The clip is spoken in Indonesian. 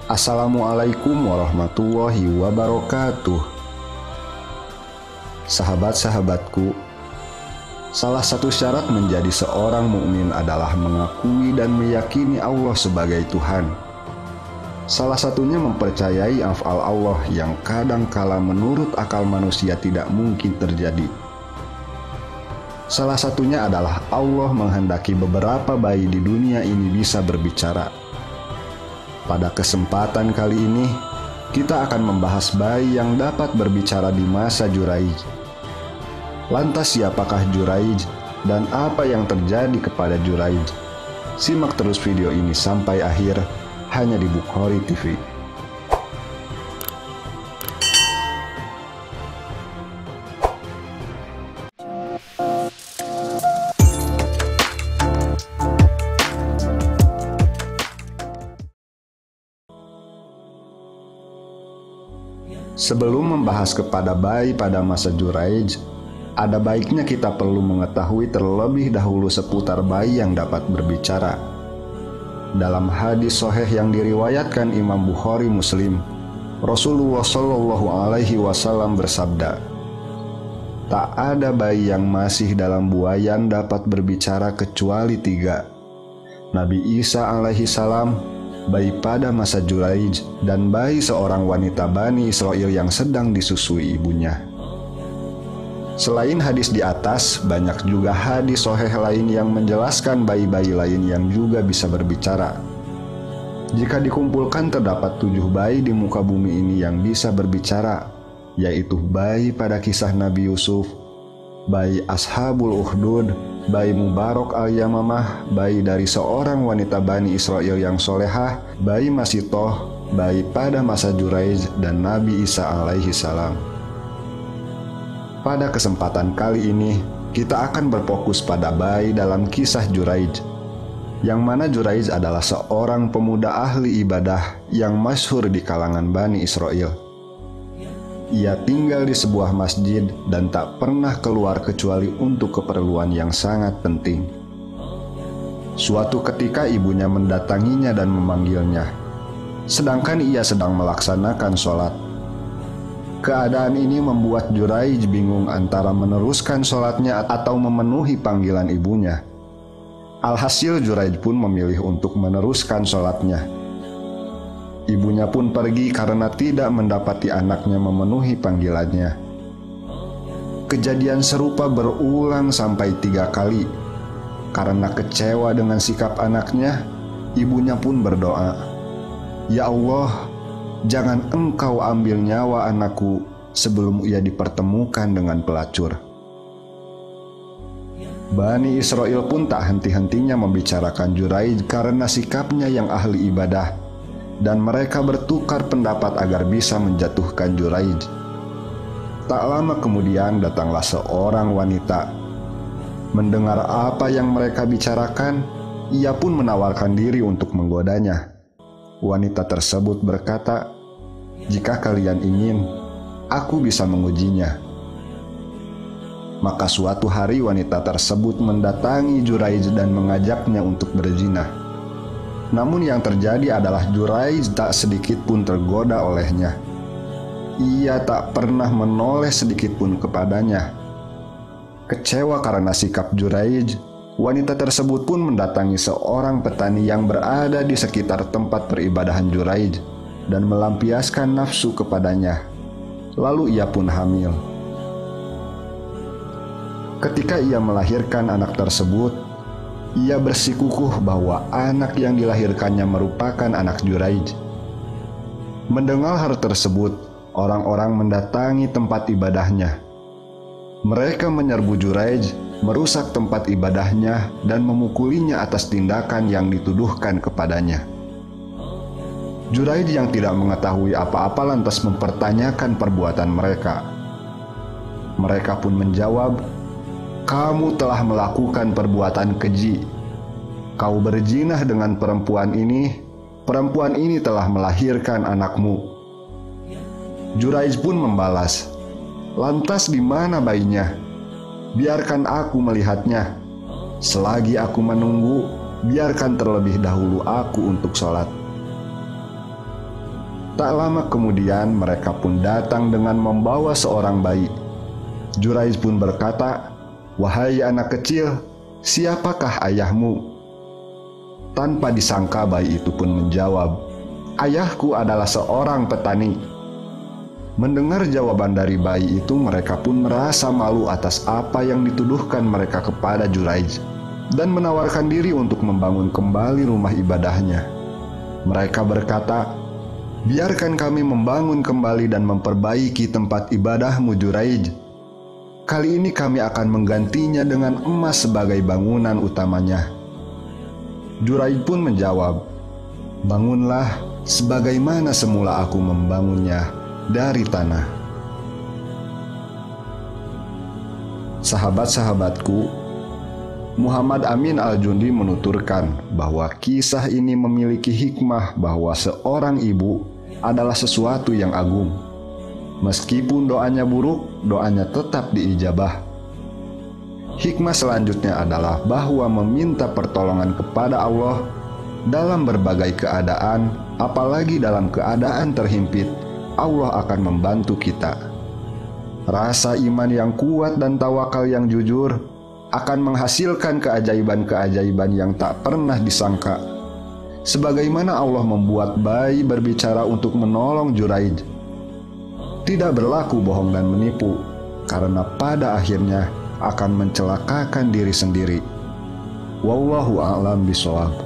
Assalamualaikum warahmatullahi wabarakatuh. Sahabat-sahabatku, salah satu syarat menjadi seorang mukmin adalah mengakui dan meyakini Allah sebagai Tuhan. Salah satunya mempercayai af'al Allah yang kadang-kala menurut akal manusia tidak mungkin terjadi. Salah satunya adalah Allah menghendaki beberapa bayi di dunia ini bisa berbicara. Pada kesempatan kali ini, kita akan membahas bayi yang dapat berbicara di masa Juraij. Lantas siapakah Juraij dan apa yang terjadi kepada Juraij? Simak terus video ini sampai akhir hanya di Bukhari TV. Sebelum membahas kepada bayi pada masa Juraij, ada baiknya kita perlu mengetahui terlebih dahulu seputar bayi yang dapat berbicara. Dalam hadis sahih yang diriwayatkan Imam Bukhari Muslim, Rasulullah Shallallahu Alaihi Wasallam bersabda, "Tak ada bayi yang masih dalam buayan dapat berbicara kecuali 3: Nabi Isa alaihi salam, bayi pada masa Juraij, dan bayi seorang wanita Bani Israel yang sedang disusui ibunya." Selain hadis di atas, banyak juga hadis sahih lain yang menjelaskan bayi-bayi lain yang juga bisa berbicara. Jika dikumpulkan terdapat 7 bayi di muka bumi ini yang bisa berbicara, yaitu bayi pada kisah Nabi Yusuf, bayi Ashabul Ukhdud, bayi Mubarak al-Yamamah, bayi dari seorang wanita Bani Israel yang solehah, bayi Masitoh, bayi pada masa Juraij, dan Nabi Isa alaihi salam. Pada kesempatan kali ini, kita akan berfokus pada bayi dalam kisah Juraij, yang mana Juraij adalah seorang pemuda ahli ibadah yang masyhur di kalangan Bani Israel. Ia tinggal di sebuah masjid dan tak pernah keluar kecuali untuk keperluan yang sangat penting. Suatu ketika ibunya mendatanginya dan memanggilnya, sedangkan ia sedang melaksanakan sholat. Keadaan ini membuat Juraij bingung antara meneruskan sholatnya atau memenuhi panggilan ibunya. Alhasil Juraij pun memilih untuk meneruskan sholatnya. Ibunya pun pergi karena tidak mendapati anaknya memenuhi panggilannya. Kejadian serupa berulang sampai 3 kali. Karena kecewa dengan sikap anaknya, ibunya pun berdoa, "Ya Allah, jangan Engkau ambil nyawa anakku sebelum ia dipertemukan dengan pelacur." Bani Israel pun tak henti-hentinya membicarakan Juraij karena sikapnya yang ahli ibadah, dan mereka bertukar pendapat agar bisa menjatuhkan Juraij. Tak lama kemudian datanglah seorang wanita. Mendengar apa yang mereka bicarakan, ia pun menawarkan diri untuk menggodanya. Wanita tersebut berkata, "Jika kalian ingin, aku bisa mengujinya." Maka suatu hari wanita tersebut mendatangi Juraij dan mengajaknya untuk berzina. Namun yang terjadi adalah Juraij tak sedikit pun tergoda olehnya. Ia tak pernah menoleh sedikit pun kepadanya. Kecewa karena sikap Juraij, wanita tersebut pun mendatangi seorang petani yang berada di sekitar tempat peribadahan Juraij dan melampiaskan nafsu kepadanya. Lalu ia pun hamil. Ketika ia melahirkan anak tersebut, ia bersikukuh bahwa anak yang dilahirkannya merupakan anak Juraij. Mendengar hal tersebut, orang-orang mendatangi tempat ibadahnya. Mereka menyerbu Juraij, merusak tempat ibadahnya, dan memukulinya atas tindakan yang dituduhkan kepadanya. Juraij yang tidak mengetahui apa-apa lantas mempertanyakan perbuatan mereka. Mereka pun menjawab, "Kamu telah melakukan perbuatan keji. Kau berzina dengan perempuan ini telah melahirkan anakmu." Juraij pun membalas, "Lantas di mana bayinya? Biarkan aku melihatnya. Selagi aku menunggu, biarkan terlebih dahulu aku untuk sholat." Tak lama kemudian mereka pun datang dengan membawa seorang bayi. Juraij pun berkata, "Wahai anak kecil, siapakah ayahmu?" Tanpa disangka bayi itu pun menjawab, "Ayahku adalah seorang petani." Mendengar jawaban dari bayi itu, mereka pun merasa malu atas apa yang dituduhkan mereka kepada Juraij dan menawarkan diri untuk membangun kembali rumah ibadahnya. Mereka berkata, "Biarkan kami membangun kembali dan memperbaiki tempat ibadahmu, Juraij. Kali ini kami akan menggantinya dengan emas sebagai bangunan utamanya." Juraij pun menjawab, "Bangunlah sebagaimana semula aku membangunnya dari tanah." Sahabat-sahabatku, Muhammad Amin Al-Jundi menuturkan bahwa kisah ini memiliki hikmah bahwa seorang ibu adalah sesuatu yang agung. Meskipun doanya buruk, doanya tetap diijabah. Hikmah selanjutnya adalah bahwa meminta pertolongan kepada Allah dalam berbagai keadaan, apalagi dalam keadaan terhimpit, Allah akan membantu kita. Rasa iman yang kuat dan tawakal yang jujur akan menghasilkan keajaiban-keajaiban yang tak pernah disangka. Sebagaimana Allah membuat bayi berbicara untuk menolong Juraij. Tidak berlaku bohong dan menipu, karena pada akhirnya akan mencelakakan diri sendiri. Wallahu a'lam bishawab.